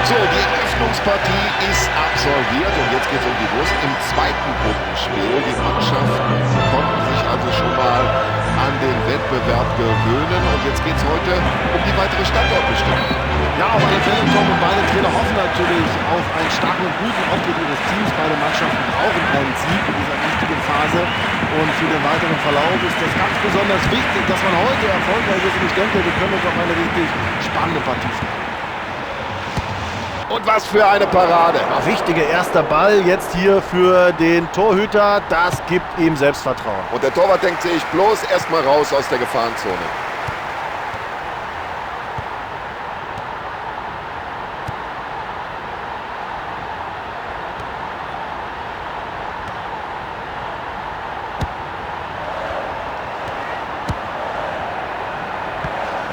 So, die Eröffnungspartie ist absolviert und jetzt geht es um die Wurst im zweiten Gruppenspiel. Die Mannschaften konnten sich also schon mal an den Wettbewerb gewöhnen und jetzt geht es heute um die weitere Standortbestimmung. Ja, auf alle Fälle, Tom, und beide Trainer hoffen natürlich auf einen starken und guten Auftritt ihres Teams. Beide Mannschaften brauchen einen Sieg in dieser wichtigen Phase. Und für den weiteren Verlauf ist das ganz besonders wichtig, dass man heute erfolgreich ist. Und ich denke, wir können uns auf eine richtig spannende Partie freuen. Und was für eine Parade. Wichtiger erster Ball jetzt hier für den Torhüter. Das gibt ihm Selbstvertrauen. Und der Torwart denkt sich bloß erstmal raus aus der Gefahrenzone.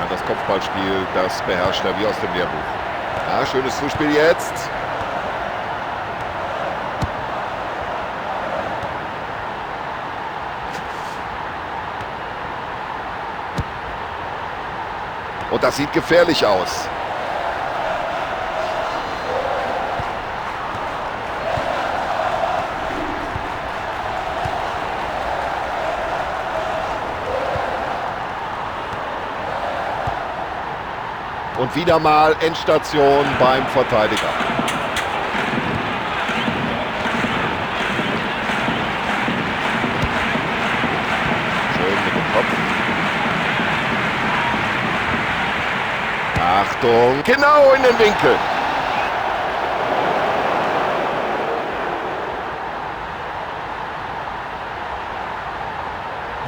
Das Kopfballspiel, das beherrscht er wie aus dem Lehrbuch. Ja, schönes Zuspiel jetzt. Und das sieht gefährlich aus. Und wieder mal Endstation beim Verteidiger. Schön mit dem Kopf. Achtung, genau in den Winkel.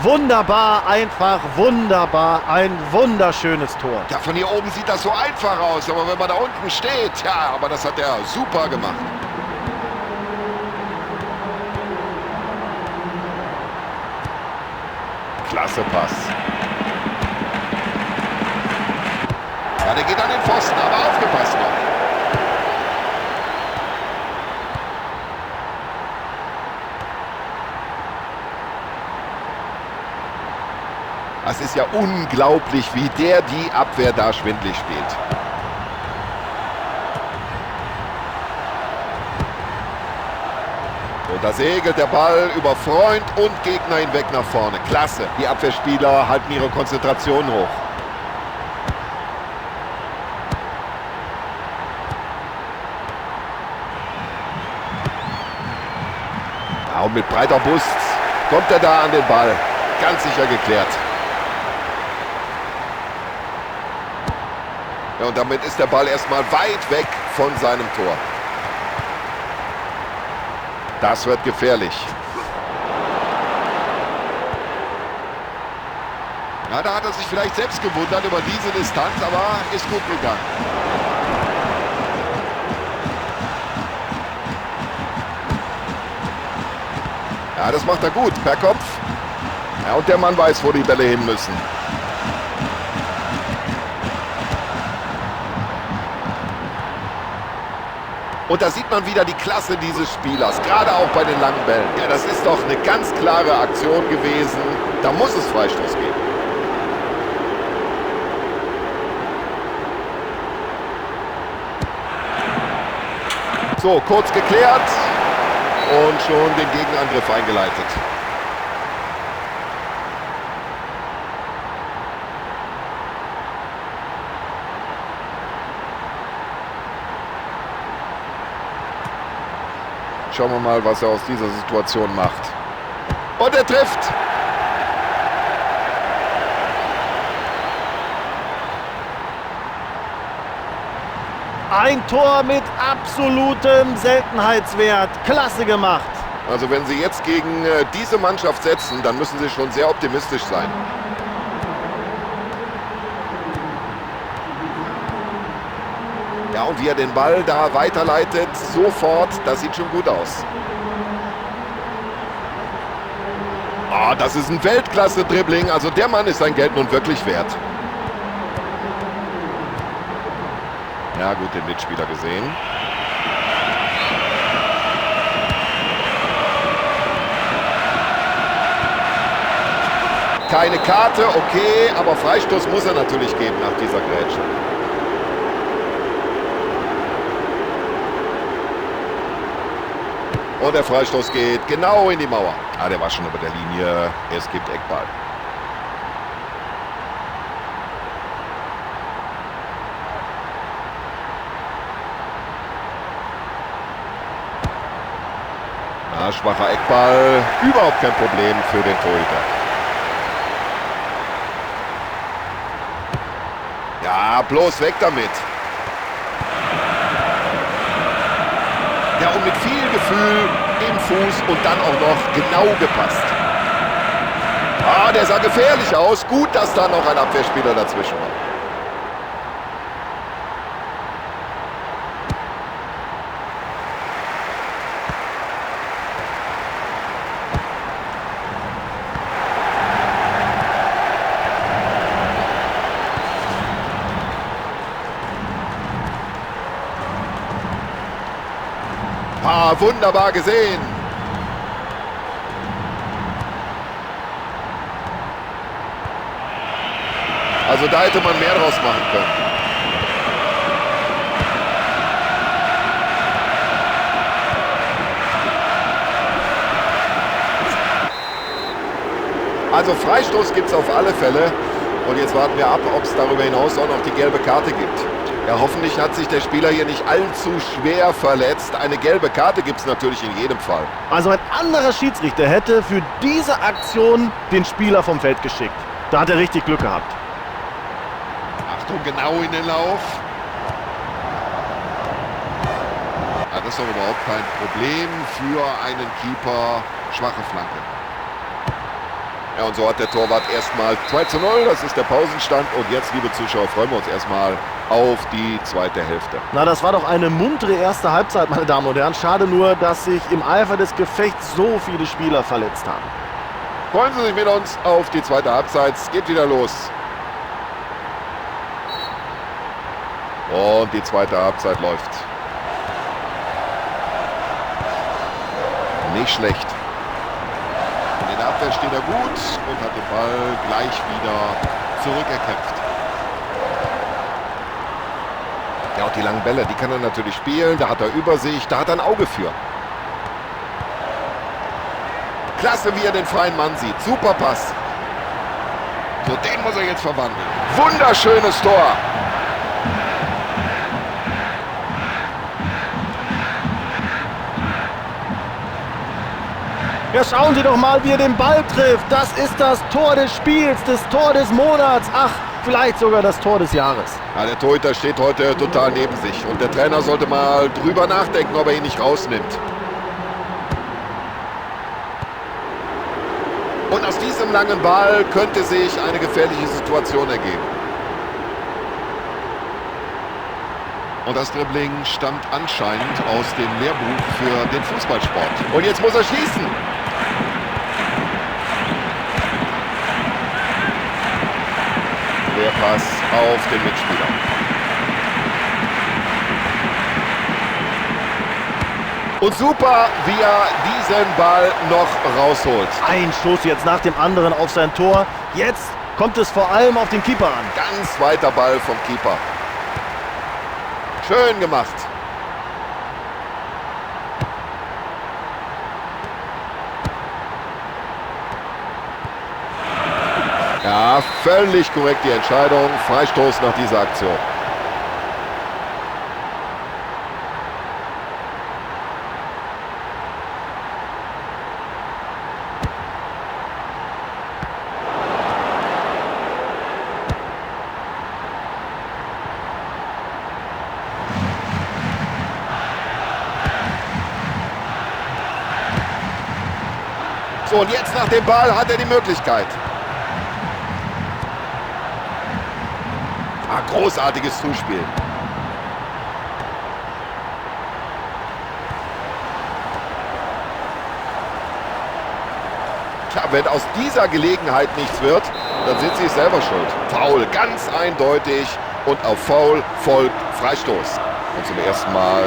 Wunderbar, einfach wunderbar, ein wunderschönes Tor. Ja, von hier oben sieht das so einfach aus, aber wenn man da unten steht, ja, aber das hat er super gemacht. Klasse Pass. Ja, der geht an den Pfosten, aber aufgepasst noch. Es ist ja unglaublich, wie der die Abwehr da schwindlig spielt. Und da segelt der Ball über Freund und Gegner hinweg nach vorne. Klasse. Die Abwehrspieler halten ihre Konzentration hoch. Ja, und mit breiter Brust kommt er da an den Ball. Ganz sicher geklärt. Ja, und damit ist der Ball erstmal weit weg von seinem Tor. Das wird gefährlich. Ja, da hat er sich vielleicht selbst gewundert über diese Distanz, aber ist gut gegangen. Ja, das macht er gut, per Kopf. Ja, und der Mann weiß, wo die Bälle hin müssen. Und da sieht man wieder die Klasse dieses Spielers, gerade auch bei den langen Bällen. Ja, das ist doch eine ganz klare Aktion gewesen. Da muss es Freistoß geben. So, kurz geklärt und schon den Gegenangriff eingeleitet. Schauen wir mal, was er aus dieser Situation macht. Und er trifft. Ein Tor mit absolutem Seltenheitswert. Klasse gemacht. Also wenn Sie jetzt gegen diese Mannschaft setzen, dann müssen Sie schon sehr optimistisch sein. Ja, und wie er den Ball da weiterleitet, sofort, das sieht schon gut aus. Ah, das ist ein Weltklasse-Dribbling, also der Mann ist sein Geld nun wirklich wert. Ja, gut, den Mitspieler gesehen. Keine Karte, okay, aber Freistoß muss er natürlich geben nach dieser Grätsche. Und der Freistoß geht genau in die Mauer. Ah, der war schon über der Linie. Es gibt Eckball. Ah, schwacher Eckball. Überhaupt kein Problem für den Torhüter. Ja, bloß weg damit. Ja, und mit viel Gefühl im Fuß und dann auch noch genau gepasst. Ah, der sah gefährlich aus. Gut, dass da noch ein Abwehrspieler dazwischen war. Ah, wunderbar gesehen. Also da hätte man mehr draus machen können. Also Freistoß gibt es auf alle Fälle. Und jetzt warten wir ab, ob es darüber hinaus auch noch die gelbe Karte gibt. Ja, hoffentlich hat sich der Spieler hier nicht allzu schwer verletzt. Eine gelbe Karte gibt es natürlich in jedem Fall. Also ein anderer Schiedsrichter hätte für diese Aktion den Spieler vom Feld geschickt. Da hat er richtig Glück gehabt. Achtung, genau in den Lauf. Ja, das ist doch überhaupt kein Problem für einen Keeper. Schwache Flanke. Ja, und so hat der Torwart erstmal 2:0. Das ist der Pausenstand. Und jetzt, liebe Zuschauer, freuen wir uns erstmal auf die zweite Hälfte. Na, das war doch eine muntere erste Halbzeit, meine Damen und Herren. Schade nur, dass sich im Eifer des Gefechts so viele Spieler verletzt haben. Freuen Sie sich mit uns auf die zweite Halbzeit. Es geht wieder los. Und die zweite Halbzeit läuft. Nicht schlecht. In der Abwehr steht er gut und hat den Ball gleich wieder zurückerkämpft. Ja, und die langen Bälle, die kann er natürlich spielen. Da hat er Übersicht, da hat er ein Auge für. Klasse, wie er den freien Mann sieht. Super Pass. So, den muss er jetzt verwandeln. Wunderschönes Tor. Ja, schauen Sie doch mal, wie er den Ball trifft. Das ist das Tor des Spiels, das Tor des Monats. Ach, vielleicht sogar das Tor des Jahres. Ja, der Torhüter steht heute total neben sich. Und der Trainer sollte mal drüber nachdenken, ob er ihn nicht rausnimmt. Und aus diesem langen Ball könnte sich eine gefährliche Situation ergeben. Und das Dribbling stammt anscheinend aus dem Lehrbuch für den Fußballsport. Und jetzt muss er schießen. Der Pass auf den Mitspieler. Und super, wie er diesen Ball noch rausholt. Ein Schuss jetzt nach dem anderen auf sein Tor. Jetzt kommt es vor allem auf den Keeper an. Ganz weiter Ball vom Keeper. Schön gemacht. Ja, völlig korrekt die Entscheidung. Freistoß nach dieser Aktion. So, und jetzt nach dem Ball hat er die Möglichkeit. Ah, großartiges Zuspiel. Tja, wenn aus dieser Gelegenheit nichts wird, dann sind sie selber schuld. Foul, ganz eindeutig. Und auf Foul folgt Freistoß. Und zum ersten Mal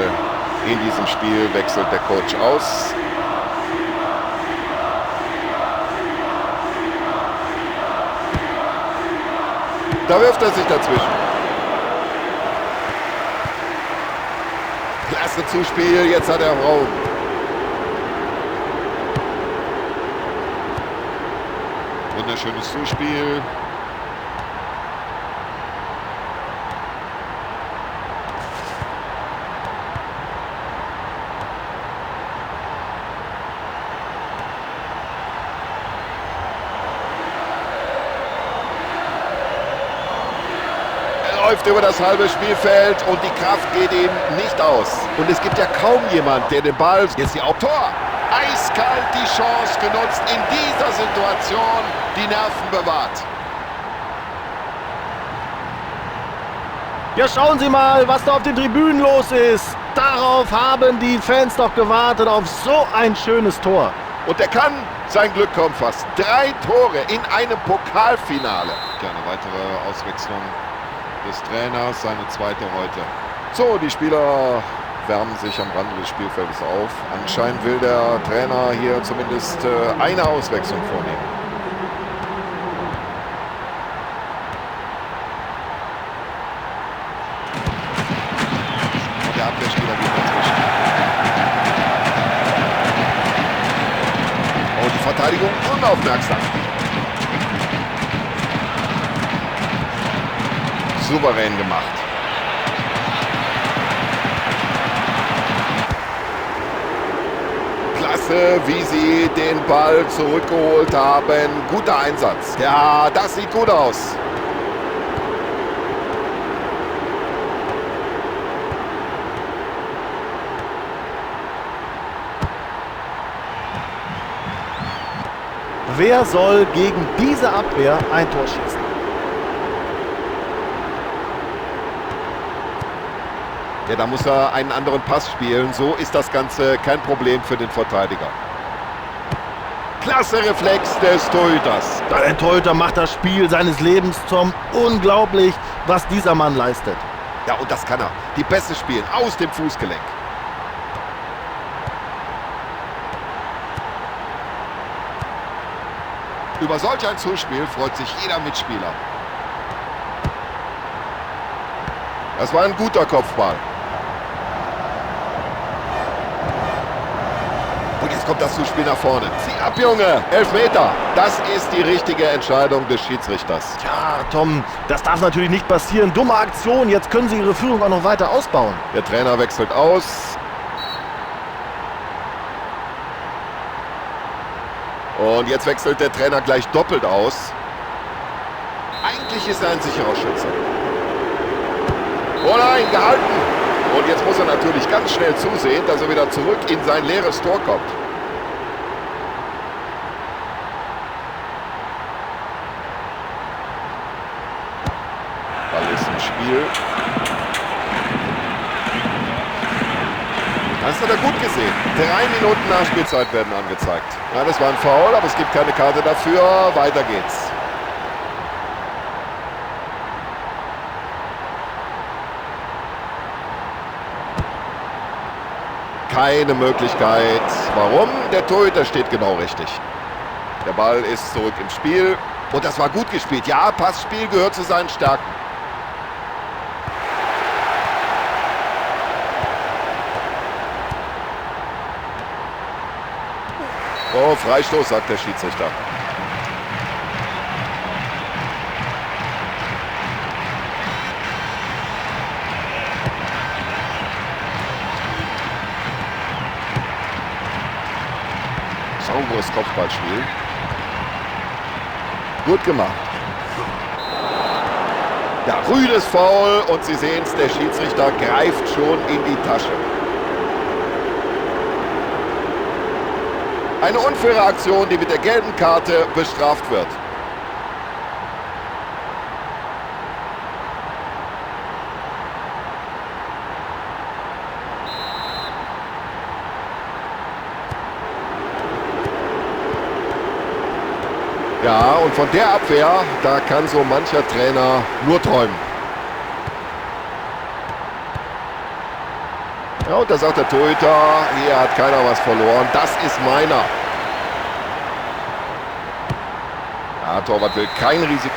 in diesem Spiel wechselt der Coach aus. Da wirft er sich dazwischen. Klasse Zuspiel, jetzt hat er Raum. sehr schönes Zuspiel. Läuft über das halbe Spielfeld und die Kraft geht ihm nicht aus. Und es gibt ja kaum jemand, der den Ball... Jetzt die Tor. Eiskalt die Chance genutzt, in dieser Situation die Nerven bewahrt. Ja, schauen Sie mal, was da auf den Tribünen los ist. Darauf haben die Fans doch gewartet, auf so ein schönes Tor. Und er kann sein Glück kaum fassen. 3 Tore in einem Pokalfinale. Ja, eine weitere Auswechslung des Trainers, seine zweite heute. So, die Spieler wärmen sich am Rande des Spielfeldes auf. Anscheinend will der Trainer hier zumindest eine Auswechslung vornehmen. Und der Abwehrspieler geht dazwischen. Und die Verteidigung unaufmerksam. Souverän gemacht. Klasse, wie sie den Ball zurückgeholt haben. Guter Einsatz. Ja, das sieht gut aus. Wer soll gegen diese Abwehr ein Tor schießen? Ja, da muss er einen anderen Pass spielen. So ist das Ganze kein Problem für den Verteidiger. Klasse Reflex des Torhüters. Der Torhüter macht das Spiel seines Lebens zum unglaublich, was dieser Mann leistet. Ja, und das kann er. Die Pässe spielen aus dem Fußgelenk. Über solch ein Zuspiel freut sich jeder Mitspieler. Das war ein guter Kopfball. Und jetzt kommt das Zuspiel nach vorne. Zieh ab, Junge! Elfmeter! Das ist die richtige Entscheidung des Schiedsrichters. Ja, Tom, das darf natürlich nicht passieren. Dumme Aktion, jetzt können sie ihre Führung auch noch weiter ausbauen. Der Trainer wechselt aus. Und jetzt wechselt der Trainer gleich doppelt aus. Eigentlich ist er ein sicherer Schütze. Oh nein, gehalten! Und jetzt muss er natürlich ganz schnell zusehen, dass er wieder zurück in sein leeres Tor kommt. Ball ist im Spiel. Das hat er gut gesehen. 3 Minuten Nachspielzeit werden angezeigt. Ja, das war ein Foul, aber es gibt keine Karte dafür. Weiter geht's. Keine Möglichkeit. Warum? Der Torhüter steht genau richtig. Der Ball ist zurück im Spiel. Und das war gut gespielt. Ja, Passspiel gehört zu seinen Stärken. Oh, Freistoß, sagt der Schiedsrichter. Sauberes Kopfballspiel. Gut gemacht. Ja, rüdes Foul und Sie sehen es, der Schiedsrichter greift schon in die Tasche. Eine unfaire Aktion, die mit der gelben Karte bestraft wird. Ja, und von der Abwehr, da kann so mancher Trainer nur träumen. Ja, und da sagt der Torhüter, hier hat keiner was verloren, das ist meiner. Ja, Torwart will kein Risiko.